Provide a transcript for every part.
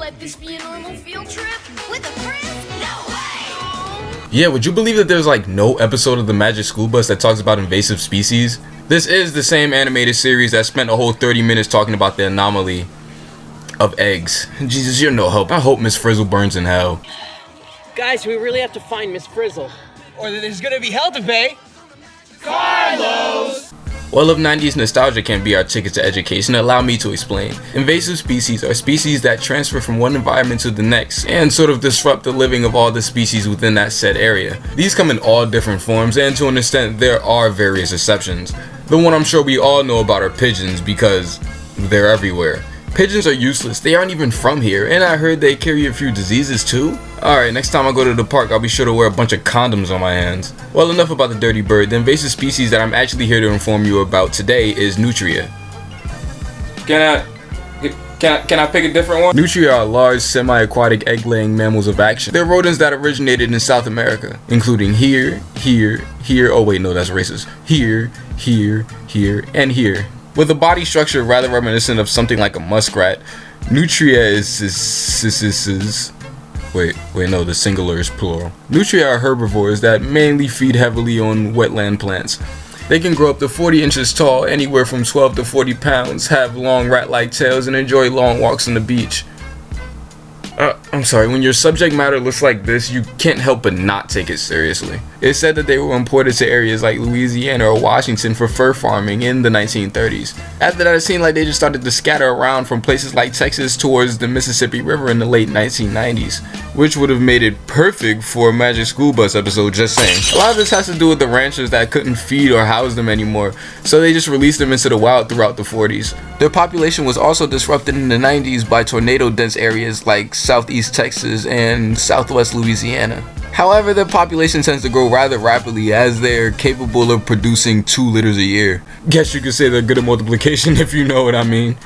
let this be a normal field trip? With a friend? No way! Yeah, would you believe that there's like no episode of the Magic School Bus that talks about invasive species? This is the same animated series that spent a whole 30 minutes talking about the anomaly of eggs. Jesus, you're no help. I hope Miss Frizzle burns in hell. Guys, we really have to find Miss Frizzle. Or there's gonna be hell to pay. Carlos! Well, if 90s nostalgia can't be our ticket to education, allow me to explain. Invasive species are species that transfer from one environment to the next and sort of disrupt the living of all the species within that said area. These come in all different forms, and to an extent there are various exceptions. The one I'm sure we all know about are pigeons, because they're everywhere. Pigeons are useless, they aren't even from here, and I heard they carry a few diseases too. Alright, next time I go to the park, I'll be sure to wear a bunch of condoms on my hands. Well, enough about the dirty bird. The invasive species that I'm actually here to inform you about today is Nutria. Can I pick a different one? Nutria are large, semi-aquatic, egg-laying mammals of action. They're rodents that originated in South America, including here, oh wait, no, that's racist. Here, and here. With a body structure rather reminiscent of something like a muskrat, Nutria is wait, no, the singular is plural. Nutria are herbivores that mainly feed heavily on wetland plants. They can grow up to 40 inches tall, anywhere from 12 to 40 pounds, have long rat-like tails, and enjoy long walks on the beach. I'm sorry, when your subject matter looks like this, you can't help but not take it seriously. It's said that they were imported to areas like Louisiana or Washington for fur farming in the 1930s. After that, it seemed like they just started to scatter around from places like Texas towards the Mississippi River in the late 1990s, which would have made it perfect for a Magic School Bus episode, just saying. A lot of this has to do with the ranchers that couldn't feed or house them anymore, so they just released them into the wild throughout the 40s. Their population was also disrupted in the 90s by tornado-dense areas like southeast Texas and southwest Louisiana. However, their population tends to grow rather rapidly as they're capable of producing 2 litters a year. Guess you could say they're good at multiplication if you know what I mean.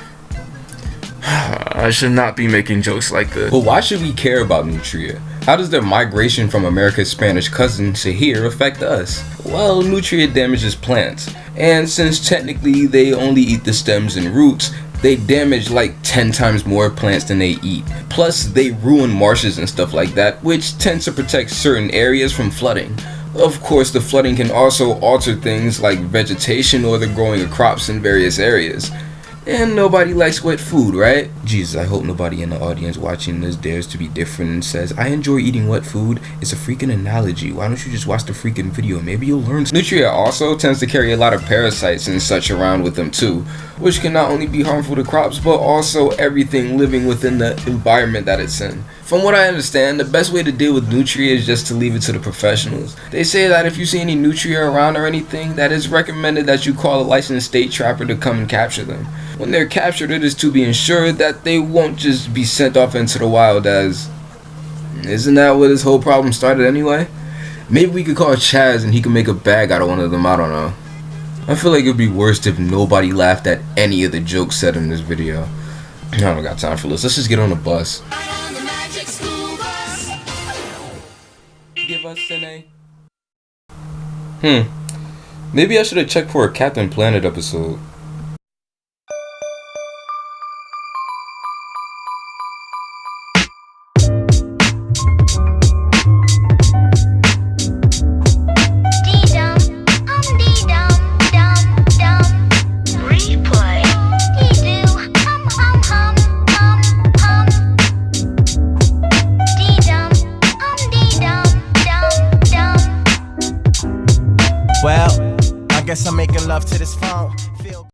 I should not be making jokes like this. But why should we care about Nutria? How does their migration from America's Spanish cousin to here affect us? Well, Nutria damages plants, and since technically they only eat the stems and roots, they damage like 10 times more plants than they eat. Plus, they ruin marshes and stuff like that, which tends to protect certain areas from flooding. Of course, the flooding can also alter things like vegetation or the growing of crops in various areas. And nobody likes wet food, right? Jesus, I hope nobody in the audience watching this dares to be different and says, I enjoy eating wet food. It's a freaking analogy. Why don't you just watch the freaking video? Maybe you'll learn. Nutria also tends to carry a lot of parasites and such around with them too, which can not only be harmful to crops, but also everything living within the environment that it's in. From what I understand, the best way to deal with Nutria is just to leave it to the professionals. They say that if you see any Nutria around or anything, that it's recommended that you call a licensed state trapper to come and capture them. When they're captured, it is to be ensured that they won't just be sent off into the wild as... Isn't that where this whole problem started anyway? Maybe we could call Chaz and he can make a bag out of one of them, I don't know. I feel like it'd be worse if nobody laughed at any of the jokes said in this video. I don't got time for this, let's just get on the bus. Give us an A. Maybe I should have checked for a Captain Planet episode. Well, I guess I'm making love to this phone.